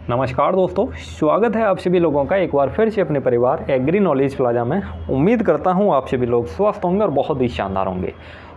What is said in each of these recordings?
नमस्कार दोस्तों, स्वागत है आप सभी लोगों का एक बार फिर से अपने परिवार एग्री नॉलेज प्लाजा में। उम्मीद करता हूं आप सभी लोग स्वस्थ होंगे और बहुत ही शानदार होंगे।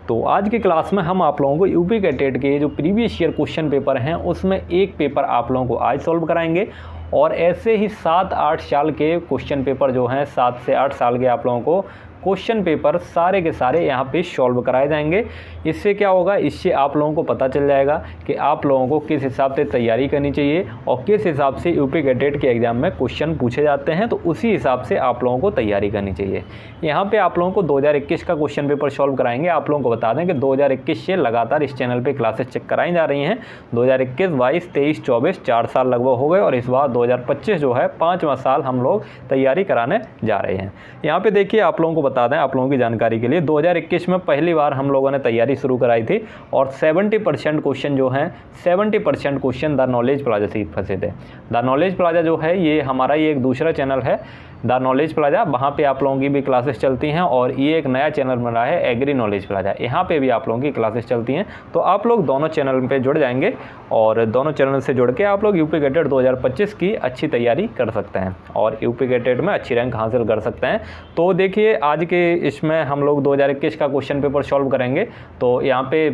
तो आज की क्लास में हम आप लोगों को यूपी के टेट के जो प्रीवियस ईयर क्वेश्चन पेपर हैं उसमें एक पेपर आप लोगों को आज सॉल्व कराएंगे और ऐसे ही 7-8 साल के क्वेश्चन पेपर जो हैं 7 से 8 साल के आप लोगों को क्वेश्चन पेपर सारे के सारे यहाँ पे सॉल्व कराए जाएंगे। इससे क्या होगा, इससे आप लोगों को पता चल जाएगा कि आप लोगों को किस हिसाब से तैयारी करनी चाहिए और किस हिसाब से यूपी के टेट के एग्ज़ाम में क्वेश्चन पूछे जाते हैं, तो उसी हिसाब से आप लोगों को तैयारी करनी चाहिए। यहाँ पे आप लोगों को 2021 का क्वेश्चन पेपर सॉल्व कराएंगे। आप लोगों को बता दें कि 2021 से लगातार इस चैनल पर क्लासेस चेक कराई जा रही हैं। 2021, 22, 23, 24 4 साल लगभग हो गए और इस बार 2025 जो है 5वां साल हम लोग तैयारी कराने जा रहे हैं। यहाँ पे देखिए, आप लोगों को बता दें आप लोगों की जानकारी के लिए, 2021 में पहली बार हम लोगों ने तैयारी शुरू कराई थी और 70% क्वेश्चन जो हैं 70% क्वेश्चन द नॉलेज प्लाजा से फंसे थे। द नॉलेज प्लाजा जो है ये हमारा ये एक दूसरा चैनल है द नॉलेज प्लाजा, वहाँ पे आप लोगों की भी क्लासेस चलती हैं और ये एक नया चैनल बन रहा है एग्री नॉलेज प्लाजा, यहाँ पे भी आप लोगों की क्लासेस चलती हैं। तो आप लोग दोनों चैनल पे जुड़ जाएंगे और दोनों चैनल से जुड़ के आप लोग यूपी के टेट 2025 की अच्छी तैयारी कर सकते हैं और यूपी के टेट में अच्छी रैंक हासिल कर सकते हैं। तो देखिए, आज के इसमें हम लोग 2021 का क्वेश्चन पेपर सॉल्व करेंगे। तो यहाँ पे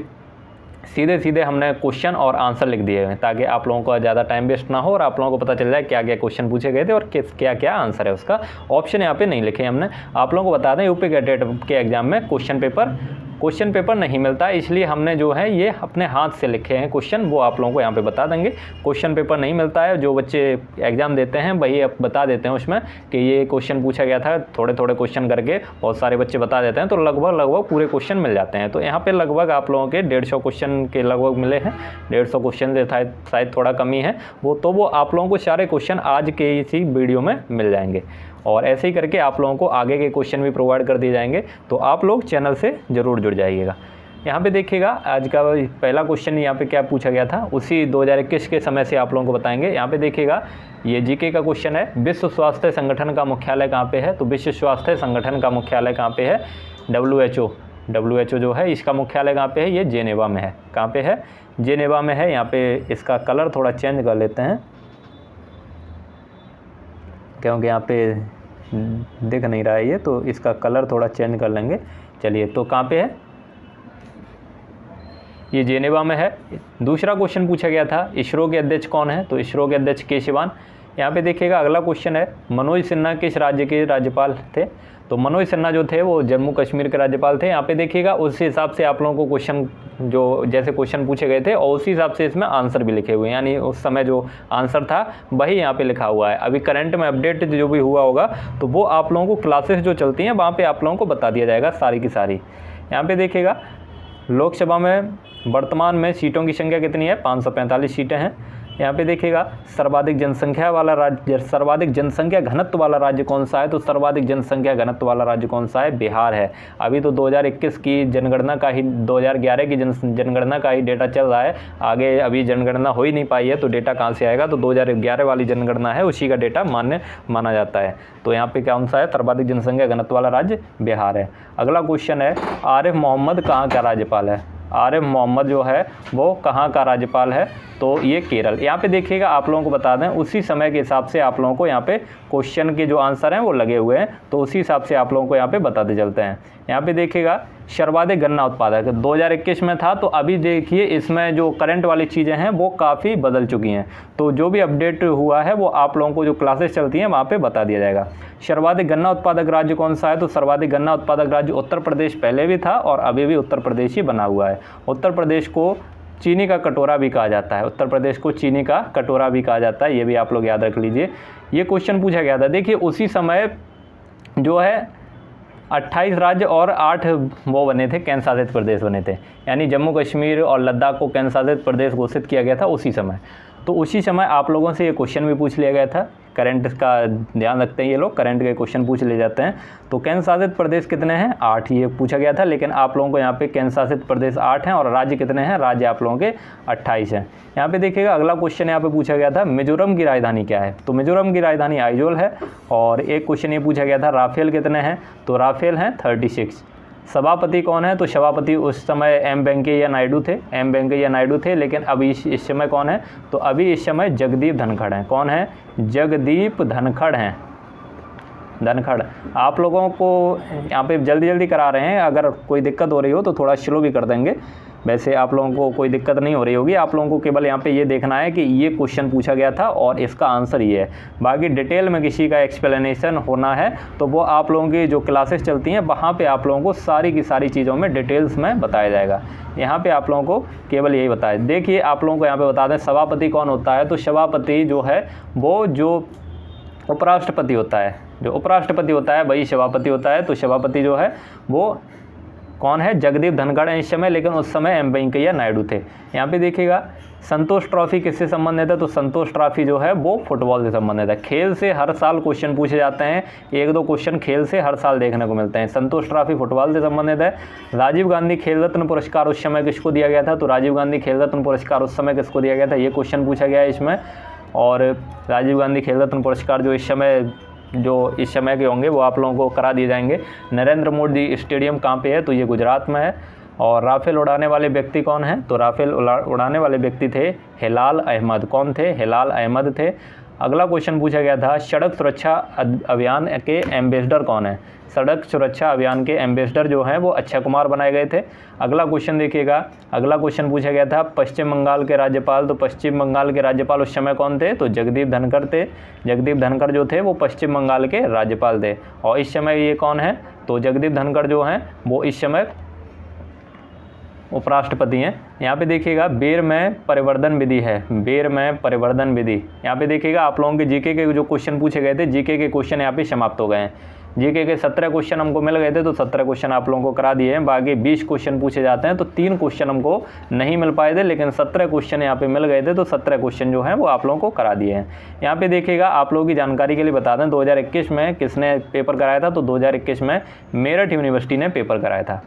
सीधे सीधे हमने क्वेश्चन और आंसर लिख दिए हैं ताकि आप लोगों को ज़्यादा टाइम वेस्ट ना हो और आप लोगों को पता चल जाए क्या क्या क्वेश्चन पूछे गए थे और क्या क्या आंसर है उसका। ऑप्शन यहाँ पे नहीं लिखे हमने। आप लोगों को बता दें, यूपी के टेट के एग्जाम में क्वेश्चन पेपर नहीं मिलता, इसलिए हमने जो है ये अपने हाथ से लिखे हैं क्वेश्चन, वो आप लोगों को यहाँ पे बता देंगे। क्वेश्चन पेपर नहीं मिलता है, जो बच्चे एग्ज़ाम देते हैं वही अब बता देते हैं उसमें कि ये क्वेश्चन पूछा गया था, थोड़े थोड़े क्वेश्चन करके बहुत सारे बच्चे बता देते हैं, तो लगभग पूरे क्वेश्चन मिल जाते हैं। तो यहाँ पे लगभग आप लोगों के 150 क्वेश्चन के लगभग मिले हैं। 150 क्वेश्चन से शायद थोड़ा कमी है वो आप लोगों को सारे क्वेश्चन आज के इसी वीडियो में मिल जाएंगे और ऐसे ही करके आप लोगों को आगे के क्वेश्चन भी प्रोवाइड कर दिए जाएंगे। तो आप लोग चैनल से ज़रूर जुड़ जाइएगा। यहाँ पे देखिएगा, आज का पहला क्वेश्चन यहाँ पे क्या पूछा गया था उसी 2021 के समय से आप लोगों को बताएंगे। यहाँ पे देखिएगा, ये जीके का क्वेश्चन है। विश्व स्वास्थ्य संगठन का मुख्यालय कहाँ पे है? तो विश्व स्वास्थ्य संगठन का मुख्यालय कहाँ पे है? WHO जो है इसका मुख्यालय कहाँ पे है? ये जेनेवा में है। कहाँ पे है? जेनेवा में है। यहाँ पे इसका कलर थोड़ा चेंज कर लेते हैं क्योंकि यहाँ पे दिख नहीं रहा है ये, तो इसका कलर थोड़ा चेंज कर लेंगे। चलिए, तो कहाँ पे है? ये जेनेवा में है। दूसरा क्वेश्चन पूछा गया था, इसरो के अध्यक्ष कौन है? तो इसरो के अध्यक्ष के शिवान। यहाँ पे देखिएगा, अगला क्वेश्चन है, मनोज सिन्हा किस राज्य के राज्यपाल थे? तो मनोज सिन्हा जो थे वो जम्मू कश्मीर के राज्यपाल थे। यहाँ पे देखिएगा, उस हिसाब से आप लोगों को क्वेश्चन जो जैसे क्वेश्चन पूछे गए थे और उसी हिसाब से इसमें आंसर भी लिखे हुए हैं, यानी उस समय जो आंसर था वही यहाँ पे लिखा हुआ है। अभी करंट में अपडेट जो भी हुआ होगा तो वो आप लोगों को क्लासेस जो चलती हैं वहाँ पे आप लोगों को बता दिया जाएगा सारी की सारी। यहाँ पे देखिएगा, लोकसभा में वर्तमान में सीटों की संख्या कितनी है? 545 सीटें हैं। यहाँ पे देखिएगा, सर्वाधिक जनसंख्या घनत्व वाला राज्य कौन सा है? तो सर्वाधिक जनसंख्या घनत्व वाला राज्य कौन सा है? बिहार है। अभी तो 2021 की जनगणना का ही 2011 की जनगणना का ही डेटा चल रहा है, आगे अभी जनगणना हो ही नहीं पाई है, तो डेटा कहाँ से आएगा? तो 2011 वाली जनगणना है, उसी का डेटा मान्य माना जाता है। तो यहाँ पे कौन सा है? सर्वाधिक जनसंख्या घनत्व वाला राज्य बिहार है। अगला क्वेश्चन है, आरिफ मोहम्मद कहाँ का राज्यपाल है? आरिफ मोहम्मद जो है वो कहाँ का राज्यपाल है? तो ये केरल। यहाँ पे देखिएगा, आप लोगों को बता दें उसी समय के हिसाब से आप लोगों को यहाँ पे क्वेश्चन के जो आंसर हैं वो लगे हुए हैं, तो उसी हिसाब से आप लोगों को यहाँ पे बताते चलते हैं। यहाँ पे देखिएगा, सर्वाधिक गन्ना उत्पादक 2021 में था, तो अभी देखिए इसमें जो करंट वाली चीज़ें हैं वो काफ़ी बदल चुकी हैं, तो जो भी अपडेट हुआ है वो आप लोगों को जो क्लासेस चलती हैं वहाँ पे बता दिया जाएगा। सर्वाधिक गन्ना उत्पादक राज्य कौन सा है? तो सर्वाधिक गन्ना उत्पादक राज्य उत्तर प्रदेश पहले भी था और अभी भी उत्तर प्रदेश ही बना हुआ है। उत्तर प्रदेश को चीनी का कटोरा भी कहा जाता है। उत्तर प्रदेश को चीनी का कटोरा भी कहा जाता है, ये भी आप लोग याद रख लीजिए। ये क्वेश्चन पूछा गया था। देखिए, उसी समय जो है 28 राज्य और 8 वो बने थे, केंद्र शासित प्रदेश बने थे, यानी जम्मू कश्मीर और लद्दाख को केंद्र शासित प्रदेश घोषित किया गया था उसी समय। तो उसी समय आप लोगों से ये क्वेश्चन भी पूछ लिया गया था। करंट का ध्यान रखते हैं ये लोग, करंट के क्वेश्चन पूछ ले जाते हैं। तो केंद्र शासित प्रदेश कितने हैं? 8 ये पूछा गया था, लेकिन आप लोगों को यहाँ पे केंद्र शासित प्रदेश 8 हैं और राज्य कितने हैं? राज्य आप लोगों के 28 हैं। यहाँ पे देखिएगा, अगला क्वेश्चन यहाँ पे पूछा गया था, मिजोरम की राजधानी क्या है? तो मिजोरम की राजधानी आइजोल है। और एक क्वेश्चन ये पूछा गया था, राफेल कितने हैं? तो राफेल हैं 36। सभापति कौन है? तो सभापति उस समय एम वेंकैया नायडू थे, लेकिन अभी इस समय कौन है? तो अभी इस समय जगदीप धनखड़ हैं। कौन है? जगदीप धनखड़ हैं। धनखड़। आप लोगों को यहाँ पे जल्दी करा रहे हैं, अगर कोई दिक्कत हो रही हो तो थोड़ा स्लो भी कर देंगे। वैसे आप लोगों को कोई दिक्कत नहीं हो रही होगी, आप लोगों को केवल यहाँ पे ये देखना है कि ये क्वेश्चन पूछा गया था और इसका आंसर ये है। बाकी डिटेल में किसी का एक्सप्लेनेशन होना है तो वो आप लोगों की जो क्लासेस चलती हैं वहाँ पे आप लोगों को सारी की सारी चीज़ों में डिटेल्स में बताया जाएगा। यहाँ पे आप लोगों को केवल यही बताया। देखिए आप लोगों को यहाँ पे बता दें सभापति कौन होता है। तो सभापति जो है वो जो उपराष्ट्रपति होता है, जो उपराष्ट्रपति होता है वही सभापति होता है। तो सभापति जो है वो कौन है? जगदीप धनखड़ है इस समय, लेकिन उस समय एम वेंकैया नायडू थे। यहाँ पे देखिएगा संतोष ट्रॉफी किससे संबंधित है? तो संतोष ट्रॉफी जो है वो फुटबॉल से संबंधित है। खेल से हर साल क्वेश्चन पूछे जाते हैं, 1-2 क्वेश्चन खेल से हर साल देखने को मिलते हैं। संतोष ट्रॉफी फुटबॉल से संबंधित है। राजीव गांधी खेल रत्न पुरस्कार उस समय किसको दिया गया था? तो राजीव गांधी खेल रत्न पुरस्कार उस समय किसको दिया गया था? ये क्वेश्चन पूछा गया है इसमें। और राजीव गांधी खेल रत्न पुरस्कार जो इस समय के होंगे वो आप लोगों को करा दिए जाएंगे। नरेंद्र मोदी स्टेडियम कहाँ पे है? तो ये गुजरात में है। और राफेल उड़ाने वाले व्यक्ति कौन हैं? तो राफेल उड़ाने वाले व्यक्ति थे हिलाल अहमद। कौन थे? हिलाल अहमद थे। अगला क्वेश्चन पूछा गया था सड़क सुरक्षा अभियान के एम्बेसडर कौन है? सड़क सुरक्षा अभियान के एम्बेसडर जो हैं वो अक्षय कुमार बनाए गए थे। अगला क्वेश्चन देखिएगा, अगला क्वेश्चन पूछा गया था पश्चिम बंगाल के राज्यपाल। तो पश्चिम बंगाल के राज्यपाल उस समय कौन थे? तो जगदीप धनखड़ थे। जगदीप धनखड़ जो थे वो पश्चिम बंगाल के राज्यपाल थे। और इस समय ये कौन है? तो जगदीप धनखड़ जो हैं वो इस समय उपराष्ट्रपति हैं। यहाँ पे देखिएगा बेर में परिवर्तन विधि है। बेर में परिवर्तन विधि, यहाँ पे देखिएगा आप लोगों के जीके के जो क्वेश्चन पूछे गए थे, जीके के क्वेश्चन यहाँ पे समाप्त हो गए हैं। जीके के 17 क्वेश्चन हमको मिल गए थे, तो 17 क्वेश्चन आप लोगों को करा दिए हैं। बाकी 20 क्वेश्चन पूछे जाते हैं, तो 3 क्वेश्चन हमको नहीं मिल पाए थे, लेकिन 17 क्वेश्चन यहाँ पे मिल गए थे, तो 17 क्वेश्चन जो हैं वो आप लोगों को करा दिए हैं। यहाँ पे देखिएगा आप लोगों की जानकारी के लिए बता दें 2021 में किसने पेपर कराया था? तो 2021 में मेरठ यूनिवर्सिटी ने पेपर कराया था।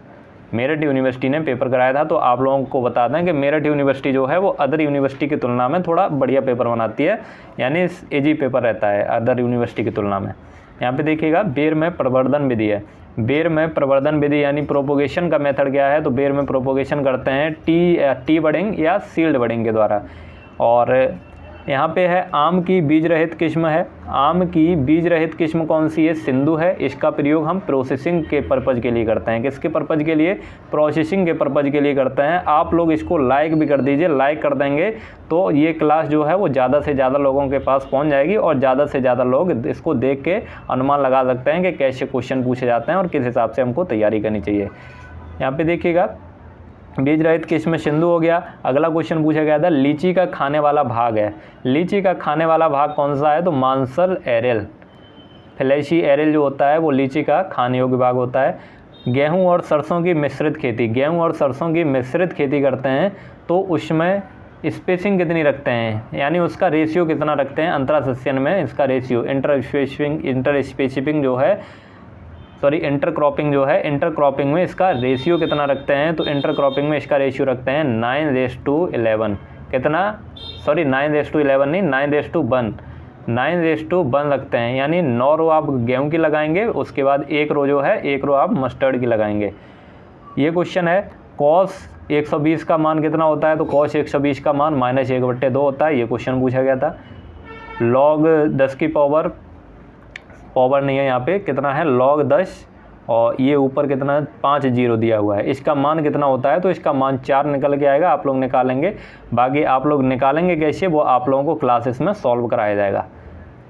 मेरठ यूनिवर्सिटी ने पेपर कराया था। तो आप लोगों को बता दें कि मेरठ यूनिवर्सिटी जो है वो अदर यूनिवर्सिटी की तुलना में थोड़ा बढ़िया पेपर बनाती है, यानी इजी पेपर रहता है अदर यूनिवर्सिटी की तुलना में। यहाँ पे देखिएगा बेर में प्रवर्धन विधि है। बेर में प्रवर्धन विधि यानी प्रोपोगेशन का मेथड क्या है? तो बेर में प्रोपोगेशन करते हैं टी बडिंग या सील्ड बडिंग के द्वारा। और यहाँ पे है आम की बीज रहित किस्म है। आम की बीज रहित किस्म कौन सी है? सिंधु है। इसका प्रयोग हम प्रोसेसिंग के पर्पज़ के लिए करते हैं। किसके पर्पज़ के लिए? प्रोसेसिंग के पर्पज़ के लिए करते हैं। आप लोग इसको लाइक भी कर दीजिए, लाइक कर देंगे तो ये क्लास जो है वो ज़्यादा से ज़्यादा लोगों के पास पहुँच जाएगी और ज़्यादा से ज़्यादा लोग इसको देख के अनुमान लगा सकते हैं कि कैसे क्वेश्चन पूछे जाते हैं और किस हिसाब से हमको तैयारी करनी चाहिए। यहाँ पर देखिएगा बीज रहित किस्म सिंधु हो गया। अगला क्वेश्चन पूछा गया था लीची का खाने वाला भाग है। लीची का खाने वाला भाग कौन सा है? तो मांसल एरेल, फ्लैशी एरेल जो होता है वो लीची का खाने योग्य भाग होता है। गेहूं और सरसों की मिश्रित खेती, गेहूं और सरसों की मिश्रित खेती करते हैं तो उसमें स्पेसिंग कितनी रखते हैं, यानी उसका रेशियो कितना रखते हैं? अंतरासस्यन में इसका रेशियो इंटरस्पेसिपिंग जो है इंटरक्रॉपिंग जो है, इंटरक्रॉपिंग में इसका रेशियो कितना रखते हैं? तो इंटरक्रॉपिंग में इसका रेशियो रखते हैं 9:11। कितना? 9:11 नहीं, 9:1। 9:1 रखते हैं, यानी 9 रो आप गेहूं की लगाएंगे, उसके बाद 1 रो जो है 1 रो आप मस्टर्ड की लगाएंगे। ये क्वेश्चन है कॉस 120 का मान कितना होता है? तो कॉस 120 का मान -1/2 होता है। ये क्वेश्चन पूछा गया था। लॉग 10 की पावर नहीं है यहाँ पे, कितना है? log 10 और ये ऊपर कितना 5 0 दिया हुआ है। इसका मान कितना होता है? तो इसका मान 4 निकल के आएगा, आप लोग निकालेंगे। बाकी आप लोग निकालेंगे कैसे वो आप लोगों को क्लासेस में सॉल्व कराया जाएगा।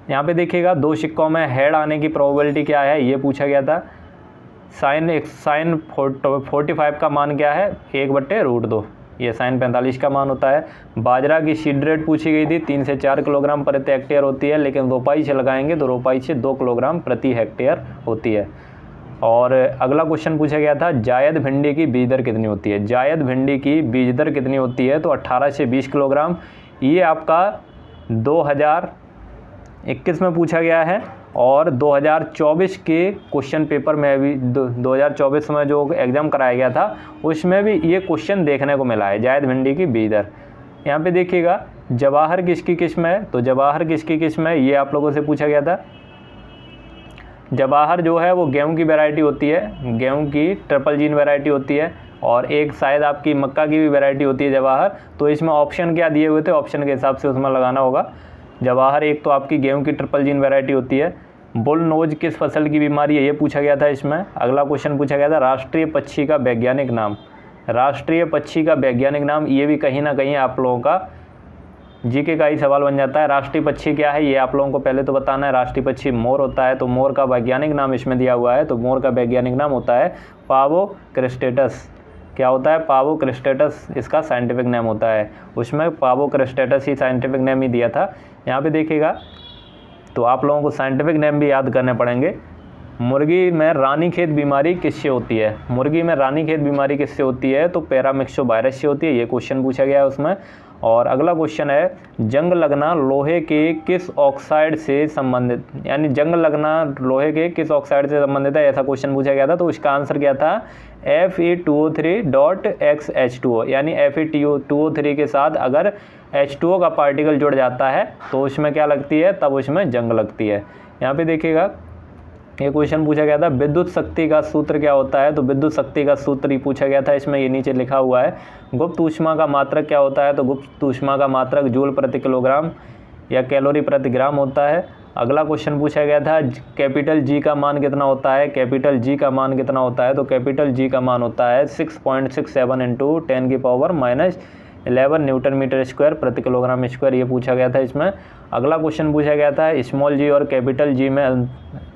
यहाँ पे देखिएगा 2 सिक्कों में हेड आने की प्रोबेबिलिटी क्या है, ये पूछा गया था। साइन 45 का मान क्या है? 1/√2। ये साइन 45 का मान होता है। बाजरा की सीड रेट पूछी गई थी, 3 से 4 किलोग्राम प्रति हेक्टेयर होती है, लेकिन रोपाई से लगाएंगे तो रोपाई से 2 किलोग्राम प्रति हेक्टेयर होती है। और अगला क्वेश्चन पूछा गया था जायद भिंडी की बीज दर कितनी होती है? जायद भिंडी की बीज दर कितनी होती है? तो 18 से 20 किलोग्राम। ये आपका 2021 में पूछा गया है और 2024 के क्वेश्चन पेपर में भी 2024 में जो एग्ज़ाम कराया गया था उसमें भी ये क्वेश्चन देखने को मिला है, जायद भिंडी की बीज दर। यहाँ पे देखिएगा जवाहर किसकी किस्म है? तो जवाहर किसकी किस्म है? ये आप लोगों से पूछा गया था। जवाहर जो है वो गेहूं की वैरायटी होती है, गेहूं की ट्रिपल जीन वैरायटी होती है, और एक शायद आपकी मक्का की भी वैरायटी होती है जवाहर। तो इसमें ऑप्शन क्या दिए हुए थे, ऑप्शन के हिसाब से उसमें लगाना होगा। जवाहर एक तो आपकी गेहूं की ट्रिपल जीन वैरायटी होती है। बुल नोज किस फसल की बीमारी है, ये पूछा गया था इसमें। अगला क्वेश्चन पूछा गया था राष्ट्रीय पक्षी का वैज्ञानिक नाम। राष्ट्रीय पक्षी का वैज्ञानिक नाम, ये भी कहीं ना कहीं आप लोगों का जीके का ही सवाल बन जाता है। राष्ट्रीय पक्षी क्या है ये आप लोगों को पहले तो बताना है। राष्ट्रीय पक्षी मोर होता है, तो मोर का वैज्ञानिक नाम इसमें दिया हुआ है, तो मोर का वैज्ञानिक नाम होता है पावो क्रिस्टेटस। क्या होता है, पावो क्रिस्टेटस इसका साइंटिफिक नेम होता है। उसमें पावो क्रिस्टेटस ही साइंटिफिक नेम ही दिया था। यहाँ पे देखिएगा तो आप लोगों को साइंटिफिक नेम भी याद करने पड़ेंगे। मुर्गी में रानीखेत बीमारी किससे होती है, मुर्गी में रानीखेत बीमारी किससे होती है, तो पैरामिक्सोवायरस से होती है, ये क्वेश्चन पूछा गया है उसमें। और अगला क्वेश्चन है जंग लगना लोहे के किस ऑक्साइड से संबंधित, यानी जंग लगना लोहे के किस ऑक्साइड से संबंधित है, ऐसा क्वेश्चन पूछा गया था। तो इसका आंसर क्या था, Fe2O3.XH2O, यानी Fe2O3 के साथ अगर H2O का पार्टिकल जुड़ जाता है तो उसमें क्या लगती है, तब उसमें जंग लगती है। यहाँ पे देखिएगा ये क्वेश्चन पूछा गया था विद्युत शक्ति का सूत्र क्या होता है, तो विद्युत शक्ति का सूत्र ही पूछा गया था इसमें, ये नीचे लिखा हुआ है। गुप्त ऊष्मा का मात्रक क्या होता है, तो गुप्त ऊष्मा का मात्रक जूल प्रति किलोग्राम या कैलोरी प्रति ग्राम होता है। अगला क्वेश्चन पूछा गया था कैपिटल जी का मान कितना होता है, कैपिटल जी का मान कितना होता है, तो कैपिटल जी का मान होता है 6.67 इंटू 10⁻⁻11 न्यूटन मीटर स्क्वायर प्रति किलोग्राम स्क्वायर, ये पूछा गया था इसमें। अगला क्वेश्चन पूछा गया था स्मॉल जी और कैपिटल जी में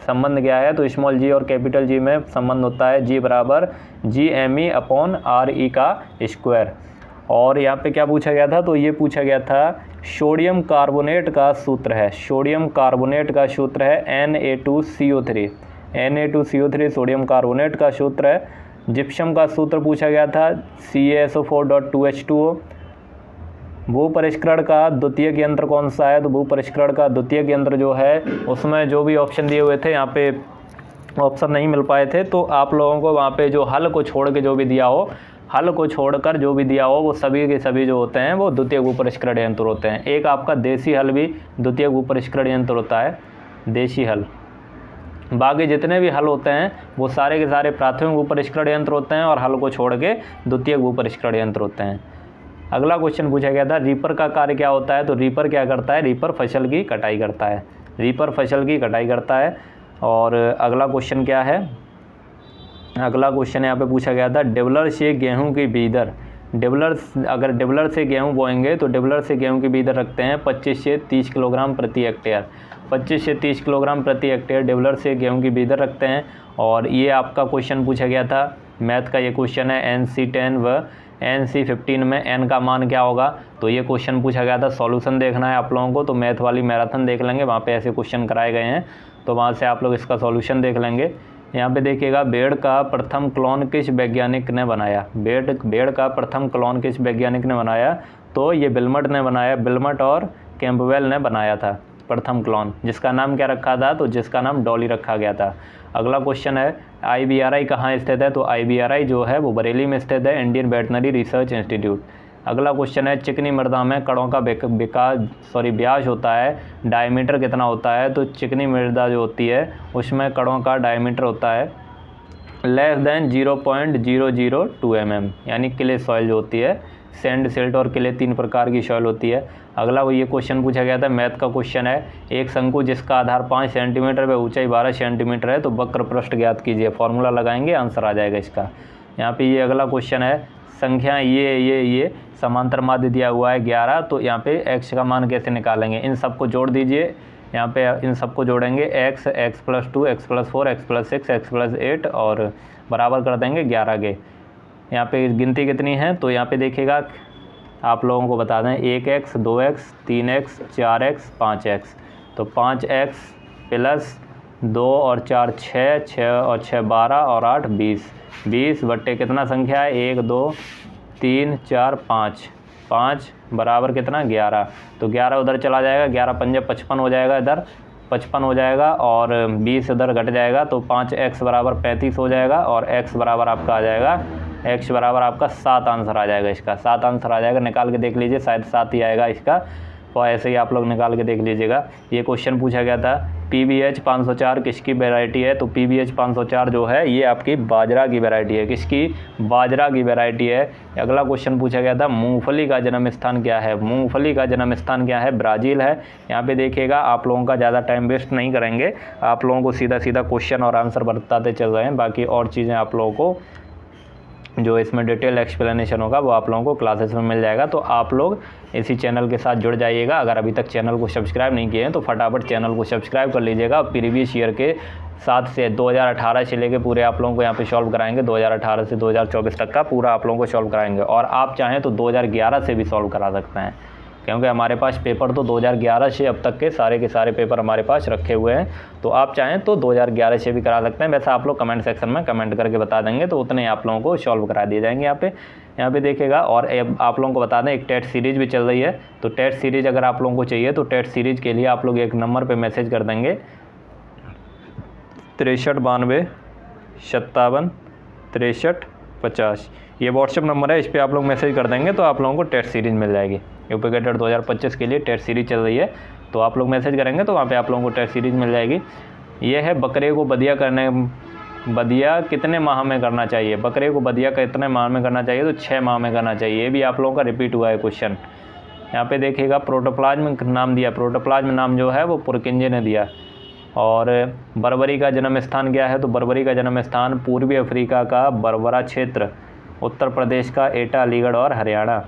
संबंध क्या है, तो स्मॉल जी और कैपिटल जी में संबंध होता है जी बराबर GME/RE का स्क्वायर। और यहाँ पे क्या पूछा गया था, तो ये पूछा गया था सोडियम कार्बोनेट का सूत्र है, सोडियम कार्बोनेट का सूत्र है Na2CO3, Na2CO3 सोडियम कार्बोनेट का सूत्र है। जिप्सम का सूत्र पूछा गया था CaSO4.2H2O। भू परिष्करण का द्वितीयक यंत्र कौन सा है, तो भू परिष्करण का द्वितीयक यंत्र जो है उसमें जो भी ऑप्शन दिए हुए थे यहाँ पे ऑप्शन नहीं मिल पाए थे, तो आप लोगों को वहाँ पे जो हल को छोड़ के जो भी दिया हो, हल को छोड़कर जो भी दिया हो वो सभी के सभी जो होते हैं वो द्वितीयक भू परिष्करण यंत्र होते हैं। एक आपका देसी हल भी द्वितीयक भू परिष्करण यंत्र होता है, देसी हल। बाकी जितने भी हल होते हैं वो सारे के सारे प्राथमिक भू परिष्करण यंत्र होते हैं और हल को छोड़ के द्वितीयक भू परिष्करण यंत्र होते हैं। अगला क्वेश्चन पूछा गया था रीपर का कार्य क्या होता है, तो रीपर क्या करता है, रीपर फसल की कटाई करता है, रीपर फसल की कटाई करता है। और अगला क्वेश्चन क्या है, अगला क्वेश्चन यहाँ पे पूछा गया था डिबलर से गेहूं की बीज दर, डिबलर अगर डिबलर से गेहूं बोएंगे तो डिबलर से गेहूं की बीज दर रखते हैं 25 से 30 किलोग्राम प्रति हेक्टेयर, 25 से 30 किलोग्राम प्रति हेक्टेयर डिबलर से गेहूं की बीज दर रखते हैं। और ये आपका क्वेश्चन पूछा गया था मैथ का, ये क्वेश्चन है NC10 व NC15 में n का मान क्या होगा, तो ये क्वेश्चन पूछा गया था। सॉल्यूशन देखना है आप लोगों को तो मैथ वाली मैराथन देख लेंगे, वहाँ पे ऐसे क्वेश्चन कराए गए हैं, तो वहाँ से आप लोग इसका सॉल्यूशन देख लेंगे। यहाँ पे देखिएगा भेड़ का प्रथम क्लोन किस वैज्ञानिक ने बनाया, भेड़ का प्रथम क्लोन किस वैज्ञानिक ने बनाया, तो ये बिल्मट ने बनाया, बिल्मट और कैम्पबेल ने बनाया था प्रथम क्लोन, जिसका नाम क्या रखा था, तो जिसका नाम डॉली रखा गया था। अगला क्वेश्चन है IBRI कहाँ स्थित है, तो IBRI जो है वो बरेली में स्थित है, इंडियन वेटनरी रिसर्च इंस्टीट्यूट। अगला क्वेश्चन है चिकनी मृदा में कणों का व्यास होता है, डायमीटर कितना होता है, तो चिकनी मृदा जो होती है उसमें कणों का डायमीटर होता है लेस देन 0.002 mm, यानी क्ले सॉइल जो होती है, सैंड सिल्ट और क्ले 3 प्रकार की सॉइल होती है। अगला वो ये क्वेश्चन पूछा गया था मैथ का क्वेश्चन है एक शंकु जिसका आधार 5 सेंटीमीटर व ऊंचाई 12 सेंटीमीटर है, तो वक्र पृष्ठ ज्ञात कीजिए, फॉर्मूला लगाएंगे आंसर आ जाएगा इसका। यहाँ पे ये अगला क्वेश्चन है संख्या ये समांतर माध्य दिया हुआ है 11, तो यहाँ पे x का मान कैसे निकालेंगे, इन सबको जोड़ दीजिए, यहाँ पे इन सबको जोड़ेंगे x + 2 x + 4 x + 6 x + 8 और बराबर कर देंगे 11 के। यहाँ पे गिनती कितनी है, तो यहाँ पे देखिएगा आप लोगों को बता दें 1x 2x 3x 4x 5x, तो 5x + 2 और 4 6, 6 और 6 12 और 8 20, 20 बट्टे कितना संख्या है 1 2 3 4 5, 5 बराबर कितना 11, तो 11 उधर चला जाएगा, 11 पंजे 55 हो जाएगा, इधर 55 हो जाएगा और 20 इधर घट जाएगा, तो 5x बराबर 35 हो जाएगा और x बराबर आपका आ जाएगा, x बराबर आपका 7 आंसर आ जाएगा, इसका 7 आंसर आ जाएगा, निकाल के देख लीजिए शायद 7 ही आएगा इसका। तो ऐसे ही आप लोग निकाल के देख लीजिएगा। ये क्वेश्चन पूछा गया था PBH 504 किसकी वैरायटी है, तो PBH 504 जो है ये आपकी बाजरा की वैरायटी है। किसकी? बाजरा की वैरायटी है। अगला क्वेश्चन पूछा गया था मूंगफली का जन्म स्थान क्या है, मूंगफली का जन्म स्थान क्या है? ब्राज़ील है। यहाँ पे देखिएगा, आप लोगों का ज़्यादा टाइम वेस्ट नहीं करेंगे, आप लोगों को सीधा सीधा क्वेश्चन और आंसर बताते चल रहे हैं। बाकी और चीज़ें आप लोगों को जो इसमें डिटेल एक्सप्लेनेशन होगा वो आप लोगों को क्लासेस में मिल जाएगा। तो आप लोग इसी चैनल के साथ जुड़ जाइएगा। अगर अभी तक चैनल को सब्सक्राइब नहीं किए हैं तो फटाफट चैनल को सब्सक्राइब कर लीजिएगा। प्रीवियस ईयर के 7 से 2018 से लेके पूरे आप लोगों को यहाँ पे सॉल्व कराएंगे। 2018 से 2024 तक का पूरा आप लोगों को सॉल्व कराएंगे, और आप चाहें तो 2011 से भी सॉल्व करा सकते हैं, क्योंकि हमारे पास पेपर तो 2011 से अब तक के सारे पेपर हमारे पास रखे हुए हैं। तो आप चाहें तो 2011 से भी करा सकते हैं। वैसे आप लोग कमेंट सेक्शन में कमेंट करके बता देंगे तो उतने आप लोगों को सॉल्व करा दिए जाएंगे यहाँ पे देखिएगा। और आप लोगों को बता दें, एक टेट सीरीज़ भी चल रही है। तो टेट सीरीज़ अगर आप लोगों को चाहिए तो टेट सीरीज़ के लिए आप लोग एक नंबर पर मैसेज कर देंगे 63 92 57 63 50। ये व्हाट्सएप नंबर है, इस पर आप लोग मैसेज कर देंगे तो आप लोगों को टेस्ट सीरीज़ मिल जाएगी। यूपी कैटेट 2025 के लिए टेस्ट सीरीज़ चल रही है, तो आप लोग मैसेज करेंगे तो वहाँ पे आप लोगों को टेस्ट सीरीज़ मिल जाएगी। ये है बकरे को बदिया कितने माह में करना चाहिए, बकरे को बदिया कितने माह में करना चाहिए, तो 6 माह में करना चाहिए। ये भी आप लोगों का रिपीट हुआ है क्वेश्चन। यहाँ पे देखिएगा प्रोटोप्लाज्म नाम दिया, प्रोटोप्लाज्म नाम जो है वो पुरकिंजे ने दिया। और बर्बरी का जन्म स्थान क्या है, तो बर्बरी का जन्म स्थान पूर्वी अफ्रीका का बर्बरा क्षेत्र, उत्तर प्रदेश का एटा, अलीगढ़ और हरियाणा।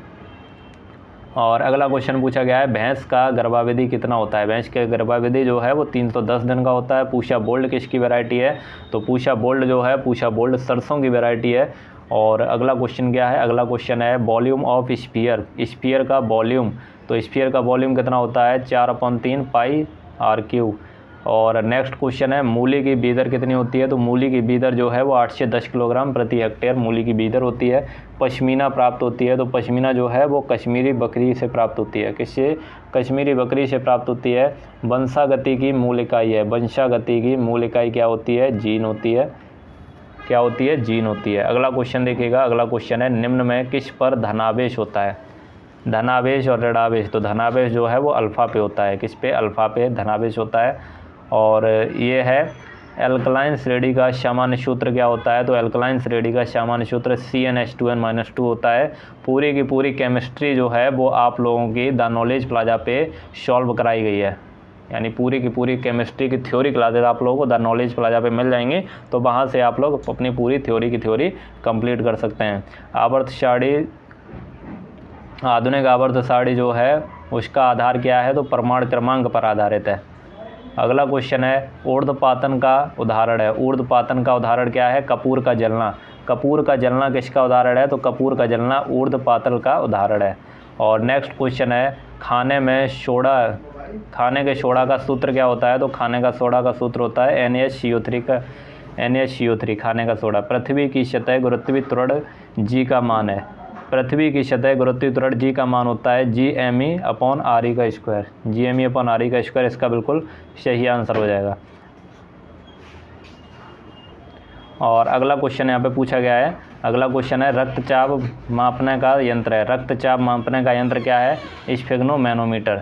और अगला क्वेश्चन पूछा गया है भैंस का गर्भावधि कितना होता है, भैंस के गर्भावधि जो है वो 310 दिन का होता है। पूषा बोल्ड किसकी वैरायटी है, तो पूषा बोल्ड जो है पूषा बोल्ड सरसों की वैरायटी है। और अगला क्वेश्चन क्या है, अगला क्वेश्चन है वॉल्यूम ऑफ स्फीयर, स्फीयर का वॉल्यूम, तो स्फीयर का वॉल्यूम कितना होता है 4/3 पाई r³। और नेक्स्ट क्वेश्चन है मूली की बीदर कितनी होती है, तो मूली की बीदर जो है वो 8 से 10 किलोग्राम प्रति हेक्टेयर मूली की बीदर होती है। पश्मीना प्राप्त होती है, तो पश्मीना जो है वो कश्मीरी बकरी से प्राप्त होती है। किससे? कश्मीरी बकरी से प्राप्त होती है। वंशागति की मूल इकाई है, वंशागति की मूल इकाई क्या होती है, जीन होती है। क्या होती है? जीन होती है। अगला क्वेश्चन देखिएगा, अगला क्वेश्चन है निम्न में किस पर धनावेश होता है, धनावेश और ऋणावेश। तो धनावेश जो है वो अल्फ़ा पे होता है, किस पे? अल्फ़ा पे धनावेश होता है। और ये है एल्कलाइन श्रेणी का सामान्य सूत्र क्या होता है, तो एल्कलाइन श्रेणी का सामान्य सूत्र CnH2n-2 होता है। पूरी की पूरी केमिस्ट्री जो है वो आप लोगों की द नॉलेज प्लाजा पे सॉल्व कराई गई है, यानी पूरी की पूरी केमिस्ट्री की थ्योरी क्लासेस आप लोगों को द नॉलेज प्लाजा पे मिल जाएंगी। तो वहाँ से आप लोग अपनी पूरी थ्योरी कंप्लीट कर सकते हैं। आवर्त सारणी, आधुनिक आवर्त सारणी जो है उसका आधार क्या है, तो परमाणु क्रमांक पर आधारित है। अगला क्वेश्चन है ऊर्ध्वपातन का उदाहरण है, ऊर्ध्वपातन का उदाहरण क्या है, कपूर का जलना। कपूर का जलना किसका उदाहरण है, तो कपूर का जलना ऊर्ध्वपातन का उदाहरण है। और नेक्स्ट क्वेश्चन है खाने में सोडा, खाने के सोडा का सूत्र क्या होता है, तो खाने का सोडा का सूत्र होता है NaCO3 खाने का सोडा। पृथ्वी की सतह गुरुत्वीय त्वरण G का मान है, पृथ्वी की सतह गुरुत्वीय त्वरण G का मान होता है GME/RE का स्क्वायर, GME/RE का स्क्वायर इसका बिल्कुल सही आंसर हो जाएगा। और अगला क्वेश्चन यहाँ पे पूछा गया है, अगला क्वेश्चन है रक्तचाप मापने का यंत्र है, रक्तचाप मापने का यंत्र क्या है, स्फिग्नोमैनोमीटर।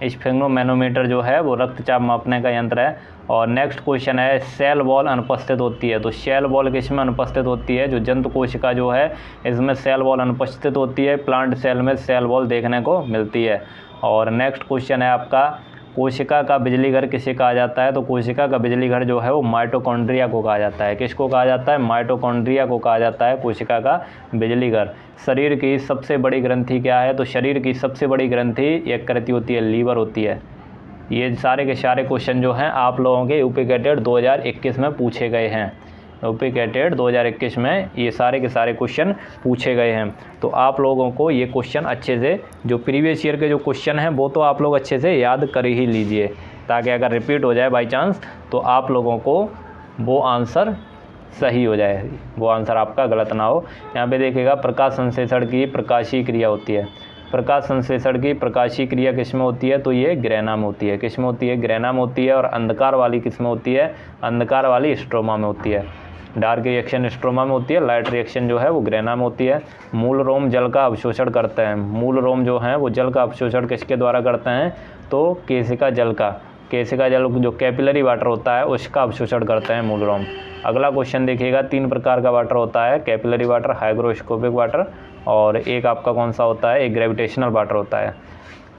स्फिग्नोमैनोमीटर जो है वो रक्तचाप मापने का यंत्र है। और नेक्स्ट क्वेश्चन है सेल वॉल अनुपस्थित होती है, तो सेल वॉल किस में अनुपस्थित होती है, जो जंतु कोशिका जो है इसमें सेल वॉल अनुपस्थित होती है, प्लांट सेल में सेल वॉल देखने को मिलती है। और नेक्स्ट क्वेश्चन है आपका कोशिका का बिजली घर किसे कहा जाता है, तो कोशिका का बिजली घर जो है वो माइटोकॉन्ड्रिया को कहा जाता है। किसको कहा जाता है, माइटोकॉन्ड्रिया को कहा जाता है कोशिका का बिजली घर। शरीर की सबसे बड़ी ग्रंथि क्या है, तो शरीर की सबसे बड़ी ग्रंथि यकृत होती है, लीवर होती है। ये सारे के सारे क्वेश्चन जो हैं आप लोगों के यूपी कैटेट 2021 में पूछे गए हैं, यूपी कैटेट 2021 में ये सारे के सारे क्वेश्चन पूछे गए हैं। तो आप लोगों को ये क्वेश्चन अच्छे से, जो प्रीवियस ईयर के जो क्वेश्चन हैं वो तो आप लोग अच्छे से याद कर ही लीजिए, ताकि अगर रिपीट हो जाए बाई चांस तो आप लोगों को वो आंसर सही हो जाए, वो आंसर आपका गलत ना हो। यहाँ पे देखिएगा प्रकाश संश्लेषण की प्रकाशीय क्रिया होती है, प्रकाश संश्लेषण की प्रकाशीय क्रिया किस में होती है, तो ये ग्रेना में होती है। किस में होती है, ग्रेना में होती है। और अंधकार वाली किस में होती है, अंधकार वाली स्ट्रोमा में होती है। डार्क रिएक्शन स्ट्रोमा में होती है, लाइट रिएक्शन जो है वो ग्रेना में होती है। मूल रोम जल का अवशोषण करते हैं, मूल रोम जो हैं वो जल का अवशोषण किसके द्वारा करते हैं, तो केशिका जल का, केशिका जल जो कैपिलरी वाटर होता है उसका अवशोषण करते हैं मूल रोम। अगला क्वेश्चन देखिएगा, 3 प्रकार का वाटर होता है, कैपिलरी वाटर, हाइग्रोस्कोपिक वाटर और एक आपका कौन सा होता है, एक ग्रेविटेशनल वाटर होता है।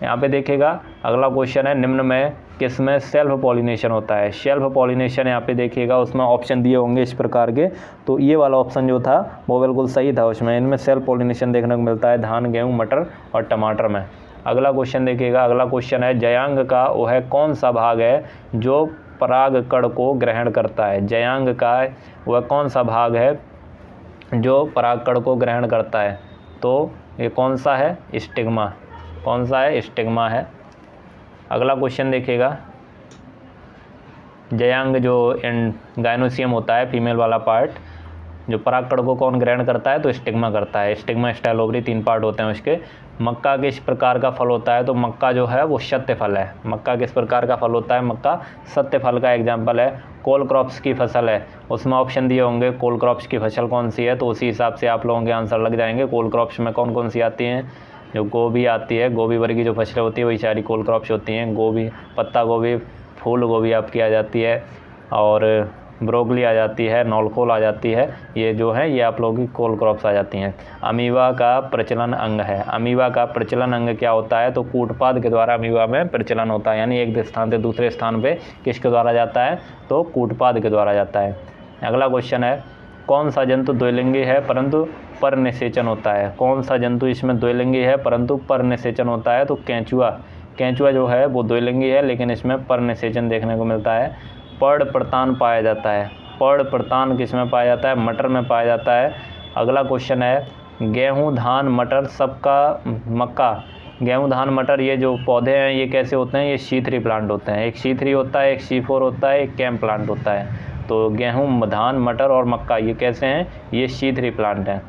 यहाँ पे देखिएगा अगला क्वेश्चन है, निम्न में किस में सेल्फ पॉलिनेशन होता है। सेल्फ पॉलिनेशन यहाँ पे देखिएगा उसमें ऑप्शन दिए होंगे इस प्रकार के, तो ये वाला ऑप्शन जो था वो बिल्कुल सही था, उसमें इनमें सेल्फ पॉलिनेशन देखने को मिलता है धान, गेहूँ, मटर और टमाटर में। अगला क्वेश्चन देखिएगा, अगला क्वेश्चन है, जयांग का वह कौन सा भाग है जो परागकण को ग्रहण करता है। जयांग का वह कौन सा भाग है जो परागकण को ग्रहण करता है, तो ये कौन सा है, स्टिग्मा, कौन सा है, स्टिग्मा है। अगला क्वेश्चन देखिएगा, जयांग जो गायनोसियम होता है फीमेल वाला पार्ट, जो परागकण को कौन ग्रहण करता है, तो स्टिग्मा करता है। स्टिग्मा, स्टाइल, ओवरी 3 पार्ट होते हैं उसके। मक्का किस प्रकार का फल होता है, तो मक्का जो है वो सत्य फल है। मक्का किस प्रकार का फल होता है, मक्का सत्य फल का एग्जाम्पल है। कोल क्रॉप्स की फसल है, उसमें ऑप्शन दिए होंगे कोल क्रॉप्स की फसल कौन सी है, तो उसी हिसाब से आप लोगों के आंसर लग जाएंगे। कोल क्रॉप्स में कौन कौन सी आती हैं, जो गोभी आती है, गोभी वर्ग की जो फसलें होती है वही सारी कोल क्रॉप्स होती हैं। गोभी, पत्ता गोभी, फूल गोभी आपकी आ जाती है और ब्रोकली आ जाती है, नौलखोल आ जाती है, ये जो है ये आप लोगों की कोल क्रॉप्स आ जाती हैं। अमीबा का प्रचलन अंग है, अमीबा का प्रचलन अंग क्या होता है, तो कूटपाद के द्वारा अमीबा में प्रचलन होता है, यानी एक स्थान से दूसरे स्थान पे किसके द्वारा जाता है, तो कूटपाद के द्वारा जाता है। अगला क्वेश्चन है, कौन सा जंतु द्विलिंगी है परंतु पर निषेचन होता है। कौन सा जंतु इसमें द्विलिंगी है परंतु पर निषेचन होता है, तो केंचुआ, केंचुआ जो है वो द्विलिंगी है लेकिन इसमें पर निषेचन देखने को मिलता है। पर्ण प्रतान पाया जाता है, पर्ण प्रतान किस में पाया जाता है, मटर में पाया जाता है। अगला क्वेश्चन है, गेहूं, धान, मटर सबका मक्का, गेहूं, धान, मटर ये जो पौधे हैं ये कैसे होते हैं, ये C3 प्लांट होते हैं। एक C3 होता है, एक C4 होता है, एक कैम प्लांट होता है। तो गेहूं, धान, मटर और मक्का ये कैसे हैं, ये C3 प्लांट हैं।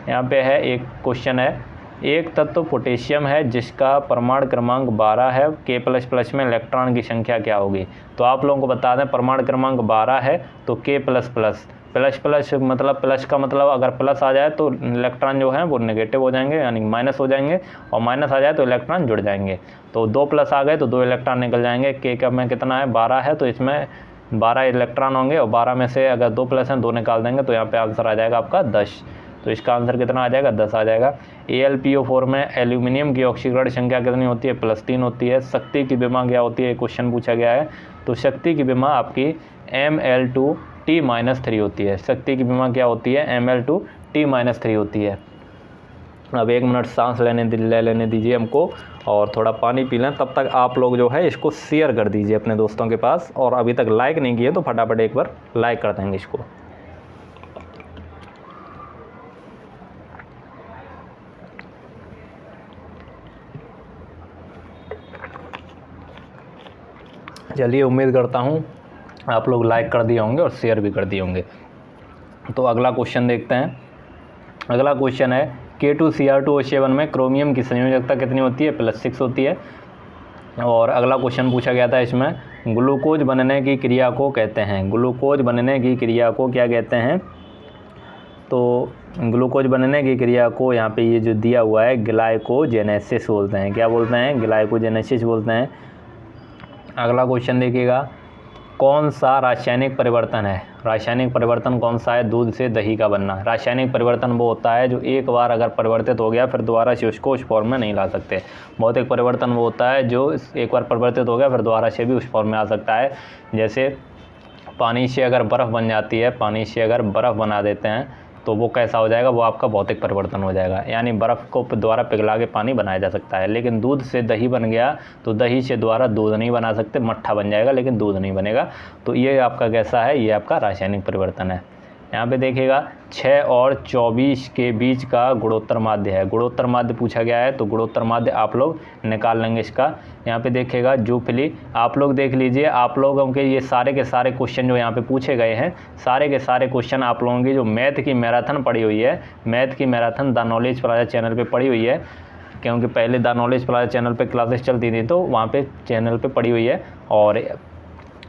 यहाँ पे है एक क्वेश्चन है, एक तत्व पोटेशियम है जिसका परमाणु क्रमांक 12 है, K++ में इलेक्ट्रॉन की संख्या क्या होगी। तो आप लोगों को बता दें परमाणु क्रमांक 12 है तो K++, मतलब प्लस का मतलब अगर प्लस आ जाए तो इलेक्ट्रॉन जो है वो नेगेटिव हो जाएंगे यानी माइनस हो जाएंगे, और माइनस आ जाए तो इलेक्ट्रॉन जुड़ जाएंगे। तो 2 प्लस आ गए तो 2 इलेक्ट्रॉन निकल जाएंगे। K का में कितना है, 12 है, तो इसमें 12 इलेक्ट्रॉन होंगे और 12 में से अगर 2 प्लस हैं 2 निकाल देंगे तो यहाँ पे आंसर आ जाएगा आपका 10। तो इसका आंसर कितना आ जाएगा, 10 आ जाएगा। AlPO4 में एल्यूमिनियम की ऑक्सीकरण संख्या कितनी होती है, +3 होती है। शक्ति की विमा क्या होती है, क्वेश्चन पूछा गया है, तो शक्ति की विमा आपकी Ml2T-3 होती है। शक्ति की विमा क्या होती है, Ml2T-3 होती है। अब 1 मिनट सांस ले लेने दीजिए हमको और थोड़ा पानी पी लें, तब तक आप लोग जो है इसको शेयर कर दीजिए अपने दोस्तों के पास, और अभी तक लाइक नहीं किए तो फटाफट एक बार लाइक कर देंगे इसको। चलिए, उम्मीद करता हूँ आप लोग लाइक कर दिए होंगे और शेयर भी कर दिए होंगे। तो अगला क्वेश्चन देखते हैं। अगला क्वेश्चन है, K2Cr2O7 में क्रोमियम की संयोजकता कितनी होती है, +6 होती है। और अगला क्वेश्चन पूछा गया था इसमें, ग्लूकोज बनने की क्रिया को कहते हैं, ग्लूकोज बनने की क्रिया को क्या कहते हैं, तो ग्लूकोज बनने की क्रिया को यहाँ पे ये जो दिया हुआ है ग्लाइकोजेनेसिस बोलते हैं। क्या बोलते हैं, ग्लाइकोजेनेसिस बोलते हैं। अगला क्वेश्चन देखिएगा, कौन सा रासायनिक परिवर्तन है, रासायनिक परिवर्तन कौन सा है, दूध से दही का बनना। रासायनिक परिवर्तन वो होता है जो एक बार अगर परिवर्तित हो गया फिर दोबारा से उसको उस फॉर्म में नहीं ला सकते। भौतिक परिवर्तन वो होता है जो एक बार परिवर्तित हो गया फिर दोबारा से भी उस फॉर्म में आ सकता है। जैसे पानी से अगर बर्फ़ बन जाती है, पानी से अगर बर्फ़ बना देते हैं तो वो कैसा हो जाएगा, वो आपका भौतिक परिवर्तन हो जाएगा, यानी बर्फ़ को दोबारा पिघला के पानी बनाया जा सकता है। लेकिन दूध से दही बन गया तो दही से दोबारा दूध नहीं बना सकते, मट्ठा बन जाएगा लेकिन दूध नहीं बनेगा। तो ये आपका कैसा है, ये आपका रासायनिक परिवर्तन है। यहाँ पे देखिएगा 6 और 24 के बीच का गुणोत्तर माध्य है, गुणोत्तर माध्य पूछा गया है, तो गुणोत्तर माध्य आप लोग निकाल लेंगे इसका। यहाँ पे देखिएगा जूफिली, आप लोग देख लीजिए, आप लोगों के ये सारे के सारे क्वेश्चन जो यहाँ पे पूछे गए हैं, सारे के सारे क्वेश्चन आप लोगों की जो मैथ की मैराथन पड़ी हुई है, मैथ की marathon the knowledge plaza channel पर पड़ी हुई है, क्योंकि पहले द नॉलेज प्लाजा चैनल पर क्लासेस चलती थी तो वहाँ पर चैनल पर पड़ी हुई है। और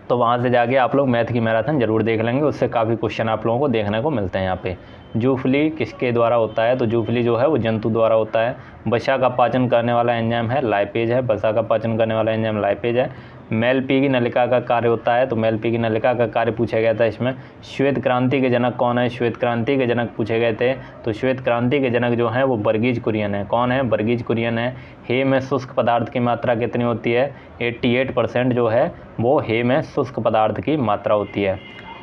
तो वहाँ से जाके आप लोग मैथ की मैराथन ज़रूर देख लेंगे, उससे काफ़ी क्वेश्चन आप लोगों को देखने को मिलते हैं यहाँ पे। जूफली किसके द्वारा होता है? तो जूफली जो है वो जंतु द्वारा होता है। वसा का पाचन करने वाला एंजाइम है लाइपेज है, वसा का पाचन करने वाला एंजाइम लाइपेज है। मेलपीगी नलिका का कार्य होता है, तो मेलपीगी नलिका का कार्य पूछा गया था इसमें। श्वेत क्रांति के जनक कौन है? श्वेत क्रांति के जनक पूछे गए थे, तो श्वेत क्रांति के जनक जो हैं वो वर्गीज कुरियन है। कौन है? वर्गीज कुरियन है। हे में शुष्क पदार्थ की मात्रा कितनी होती है? 88% जो है वो हे में शुष्क पदार्थ की मात्रा होती है।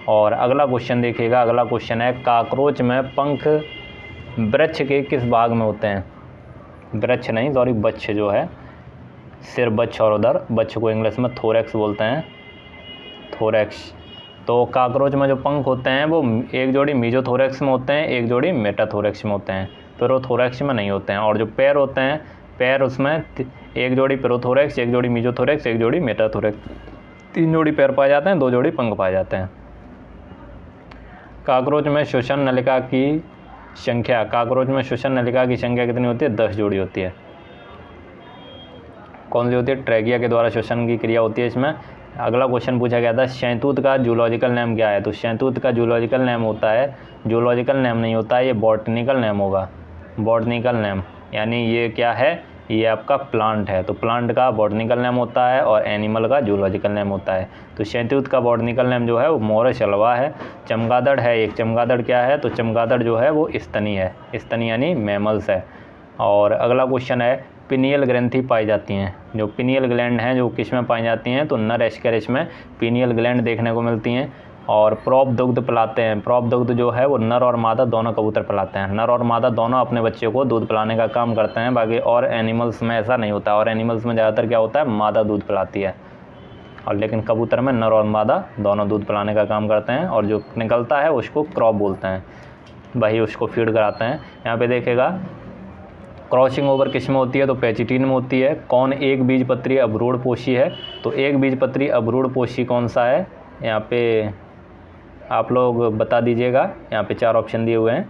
और अगला क्वेश्चन देखिएगा, अगला क्वेश्चन है काकरोच में पंख वृक्ष के किस भाग में होते हैं? वृक्ष नहीं, सॉरी, बच्छ जो है, सिर बच्छ और उधर बच्छ को इंग्लिश में थोरैक्स बोलते हैं, थोरैक्स। तो काकरोच में जो पंख होते हैं वो एक जोड़ी मीजोथोरैक्स में होते हैं, एक जोड़ी मेटाथोरैक्स में होते हैं, पेरोथोरैक्स में नहीं होते हैं। और जो पैर होते हैं, पैर उसमें एक जोड़ी पेरोथोरैक्स, एक जोड़ी मीजोथोरैक्स, एक जोड़ी मेटाथोरैक्स, 3 जोड़ी पैर पाए जाते हैं, 2 जोड़ी पंख पाए जाते हैं। काकरोच में श्वसन नलिका की संख्या, काकरोच में श्वसन नलिका की संख्या कितनी होती है? 10 जोड़ी होती है। कौन सी होती है? ट्रैकिया के द्वारा श्वसन की क्रिया होती है इसमें। अगला क्वेश्चन पूछा गया था शैतूत का जूलॉजिकल नेम क्या है? तो शैतूत का जूलॉजिकल नेम होता है, जूलॉजिकल नेम नहीं होता है, ये बॉटनिकल नेम होगा। बॉटनिकल नेम यानी ये क्या है? ये आपका प्लांट है, तो प्लांट का बॉटनिकल नेम होता है और एनिमल का जूलॉजिकल नेम होता है। तो शैतूत का बॉटनिकल नेम जो है वो मोरस अलवा है। चमगादड़ है एक, चमगादड़ क्या है? तो चमगादड़ जो है वो स्तनी है, स्तनी यानी मैमल्स है। और अगला क्वेश्चन है पिनियल ग्रंथि पाई जाती हैं। जो पिनियल ग्लैंड हैं जो किस में पाई जाती हैं? तो नर एस्केरिच में पिनियल ग्लैंड देखने को मिलती हैं। और प्रॉप दुग्ध पिलाते हैं, प्रॉप दुग्ध जो है वो नर और मादा दोनों कबूतर पिलाते हैं। नर और मादा दोनों अपने बच्चे को दूध पिलाने का काम करते हैं, बाकी और एनिमल्स में ऐसा नहीं होता। और एनिमल्स में ज़्यादातर क्या होता है? मादा दूध पिलाती है, और लेकिन कबूतर में नर और मादा दोनों दूध पिलाने का काम करते हैं। और जो निकलता है उसको क्रॉप बोलते हैं, वही उसको फीड कराते हैं। यहाँ पे देखेगा क्रॉसिंग ओवर किस में होती है? तो पैचिटीन में होती है। कौन एक बीजपत्री अवरूढ़पोषी है? तो एक बीजपत्री अवरूढ़पोषी कौन सा है? यहाँ पे आप लोग बता दीजिएगा। यहाँ पे 4 ऑप्शन दिए हुए हैं।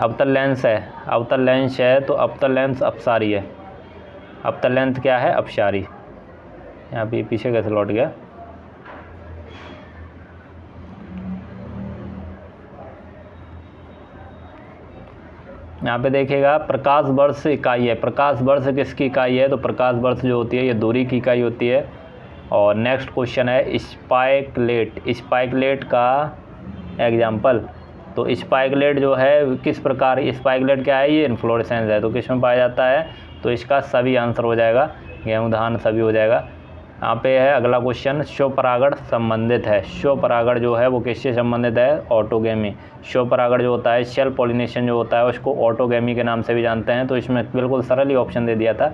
अवतल लेंस है, अवतल लेंस है, तो अवतल लेंस अपसारी है। अवतल लेंस क्या है? अपसारी। यहाँ पे पीछे कैसे लौट गया? यहाँ पे देखिएगा प्रकाश वर्ष इकाई है। प्रकाश वर्ष किसकी इकाई है? तो प्रकाश वर्ष जो होती है ये दूरी की इकाई होती है। और नेक्स्ट क्वेश्चन है स्पाइकलेट, स्पाइकलेट का एग्जाम्पल। तो स्पाइकलेट जो है किस प्रकार, स्पाइकलेट क्या है? ये इन्फ्लोरेसेंस है, तो किस में पाया जाता है? तो इसका सभी आंसर हो जाएगा, गेहूँ धान सभी हो जाएगा। यहाँ पे है अगला क्वेश्चन स्वपरागण संबंधित है। स्वपरागण जो है वो किससे संबंधित है? ऑटोगेमी। स्वपरागण जो होता है, सेल्फ पॉलिनेशन जो होता है, उसको ऑटोगेमी के नाम से भी जानते हैं। तो इसमें बिल्कुल सरल ही ऑप्शन दे दिया था।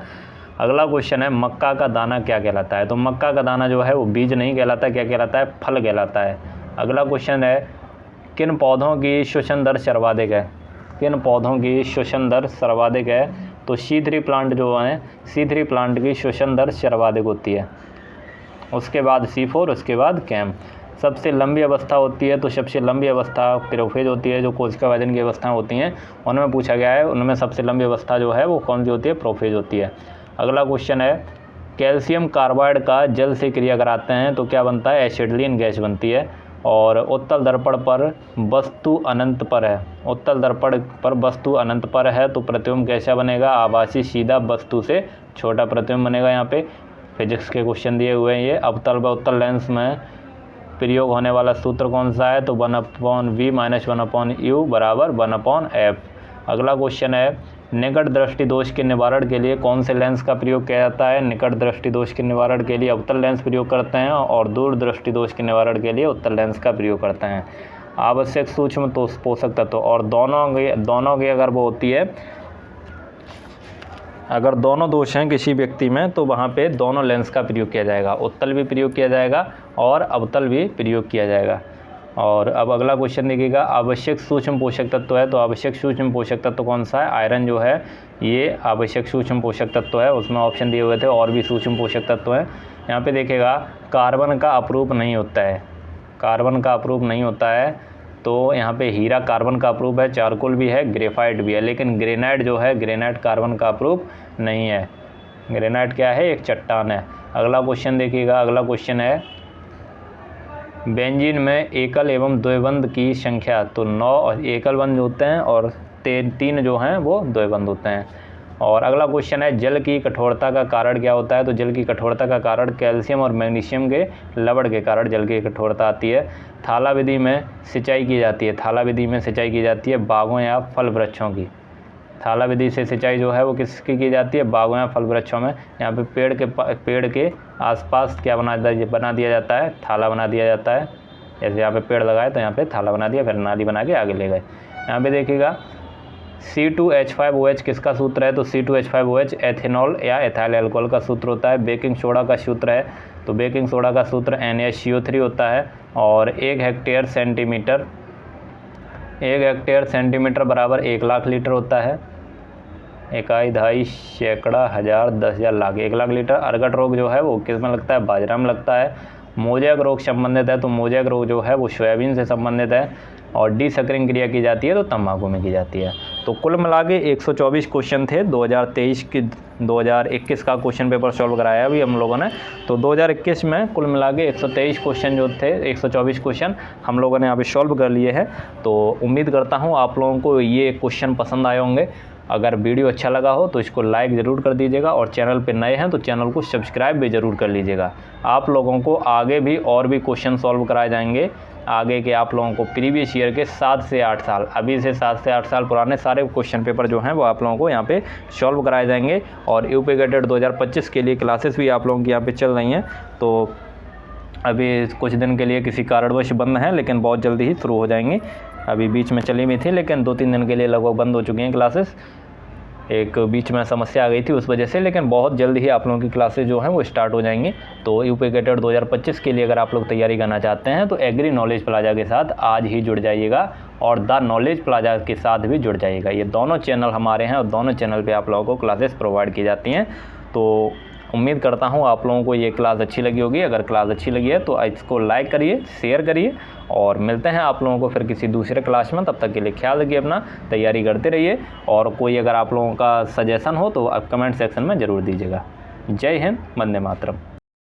अगला क्वेश्चन है मक्का का दाना क्या कहलाता है? तो मक्का का दाना जो है वो बीज नहीं कहलाता, क्या कहलाता है? फल कहलाता है। अगला क्वेश्चन है किन पौधों की श्वसन दर सर्वाधिक है? किन पौधों की श्वसन दर सर्वाधिक है? तो C3 प्लांट जो है, C3 प्लांट की श्वसन दर सर्वाधिक होती है, उसके बाद C4, उसके बाद कैम। सबसे लंबी अवस्था होती है, तो सबसे लंबी अवस्था प्रोफेज होती है। जो कोशिका विभाजन की अवस्थाएँ होती हैं उनमें पूछा गया है, उनमें सबसे लंबी अवस्था जो है वो कौन सी होती है? प्रोफेज होती है। अगला क्वेश्चन है कैल्शियम कार्बाइड का जल से क्रिया कराते हैं तो क्या बनता है? एसिटिलीन गैस बनती है। और उत्तल दर्पण पर वस्तु अनंत पर है, उत्तल दर्पण पर वस्तु अनंत पर है, तो प्रतिबिंब कैसा बनेगा? आभासी सीधा वस्तु से छोटा प्रतिबिंब बनेगा। यहाँ पे फिजिक्स के क्वेश्चन दिए हुए हैं ये। अवतल व उत्तल लेंस में प्रयोग होने वाला सूत्र कौन सा है? तो 1/v - 1/u बराबर 1/f। अगला क्वेश्चन है निकट दृष्टि दोष के निवारण के लिए कौन से लेंस का प्रयोग किया जाता है? निकट दृष्टि दोष के निवारण के लिए अवतल लेंस प्रयोग करते हैं, और दूर दृष्टि दोष के निवारण के लिए उत्तल लेंस का प्रयोग करते हैं। आवश्यक सूक्ष्म पोषक तत्व, और दोनों की अगर वो होती है, अगर दोनों दोष हैं किसी व्यक्ति में तो वहाँ पे दोनों लेंस का प्रयोग किया जाएगा, उत्तल भी प्रयोग किया जाएगा और अवतल भी प्रयोग किया जाएगा। और अब अगला क्वेश्चन देखिएगा आवश्यक सूक्ष्म पोषक तत्व है, तो आवश्यक सूक्ष्म पोषक तत्व कौन सा है? आयरन जो है ये आवश्यक सूक्ष्म पोषक तत्व है। उसमें ऑप्शन दिए हुए थे और भी सूक्ष्म पोषक तत्व हैं। यहाँ पे देखिएगा कार्बन का अपरूप नहीं होता है, कार्बन का अपरूप नहीं होता है, तो यहाँ पे हीरा कार्बन का अप्रूप है, चारकोल भी है, ग्रेफाइट भी है, लेकिन ग्रेनाइट जो है, ग्रेनाइट कार्बन का अप्रूप नहीं है। ग्रेनाइट क्या है? एक चट्टान है। अगला क्वेश्चन देखिएगा, अगला क्वेश्चन है बेंजीन में एकल एवं द्विबंध की संख्या, तो 9 एकल बंध होते हैं और 3 जो हैं वो द्विबंध होते हैं। और अगला क्वेश्चन है जल की कठोरता का कारण क्या होता है, तो जल की कठोरता का कारण कैल्शियम और मैग्नीशियम के लवण के कारण जल की कठोरता आती है। थाला विधि में सिंचाई की जाती है, थाला विधि में सिंचाई की जाती है बागों या फल वृक्षों की। थाला विधि से सिंचाई जो है वो किसकी की जाती है, बागों या फल वृक्षों में। यहाँ पे पेड़ के आसपास क्या बना दिया जाता है, थाला बना दिया जाता है। जैसे यहाँ पे पेड़ लगाए तो यहाँ पे थाला बना दिया, फिर नाली बना के आगे ले गए। यहाँ पे देखिएगा C2H5OH किसका सूत्र है, तो C2H5OH एथेनॉल या एथाइल अल्कोहल का सूत्र होता है। बेकिंग सोडा का सूत्र है, तो बेकिंग सोडा का सूत्र NaCO3 होता है। और 1 हेक्टेयर सेंटीमीटर बराबर 1 लाख लीटर होता है। इकाई, दहाई, सैकड़ा, हज़ार, 10,000, लाख, 1 लाख लीटर। अर्गट रोग जो है वो किस में लगता है, बाजरा में लगता है। मोजैक रोग संबंधित है, तो मोजैक रोग जो है वो सोयाबीन से संबंधित है। और डीसकरिंग क्रिया की जाती है तो तंबाकू में की जाती है। तो कुल मिला के 124 क्वेश्चन थे 2021 का क्वेश्चन पेपर सॉल्व कराया अभी हम लोगों ने। तो 2021 में कुल मिला के 123 क्वेश्चन जो थे, 124 क्वेश्चन हम लोगों ने यहाँ पे सॉल्व कर लिए हैं। तो उम्मीद करता हूँ आप लोगों को ये क्वेश्चन पसंद आए होंगे। अगर वीडियो अच्छा लगा हो तो इसको लाइक ज़रूर कर दीजिएगा, और चैनल पे नए हैं तो चैनल को सब्सक्राइब भी ज़रूर कर लीजिएगा। आप लोगों को आगे भी और भी क्वेश्चन सॉल्व कराए जाएंगे। आगे के आप लोगों को प्रीवियस ईयर के 7 से 8 साल, अभी से 7 से 8 साल पुराने सारे क्वेश्चन पेपर जो हैं वो आप लोगों को यहाँ पे सॉल्व कराए जाएंगे। और यूपी कैडेट 2025 के लिए क्लासेस भी आप लोगों की यहाँ पे चल रही हैं। तो अभी कुछ दिन के लिए किसी कारणवश बंद हैं, लेकिन बहुत जल्दी ही शुरू हो जाएंगी। अभी बीच में चली हुई थी, लेकिन 2-3 दिन के लिए लगभग बंद हो चुकी हैं क्लासेस। एक बीच में समस्या आ गई थी उस वजह से, लेकिन बहुत जल्द ही आप लोगों की क्लासेस जो हैं वो स्टार्ट हो जाएंगी। तो यूपी कैडेट 2025 के लिए अगर आप लोग तैयारी करना चाहते हैं तो एग्री नॉलेज प्लाजा के साथ आज ही जुड़ जाइएगा, और द नॉलेज प्लाजा के साथ भी जुड़ जाइएगा। ये दोनों चैनल हमारे हैं और दोनों चैनल पे आप लोगों को क्लासेस प्रोवाइड की जाती हैं। तो उम्मीद करता हूँ आप लोगों को ये क्लास अच्छी लगी होगी। अगर क्लास अच्छी लगी है तो इसको लाइक करिए, शेयर करिए, और मिलते हैं आप लोगों को फिर किसी दूसरे क्लास में। तब तक के लिए ख्याल रखिए, अपना तैयारी करते रहिए। और कोई अगर आप लोगों का सजेशन हो तो आप कमेंट सेक्शन में ज़रूर दीजिएगा। जय हिंद, वंदे मातरम।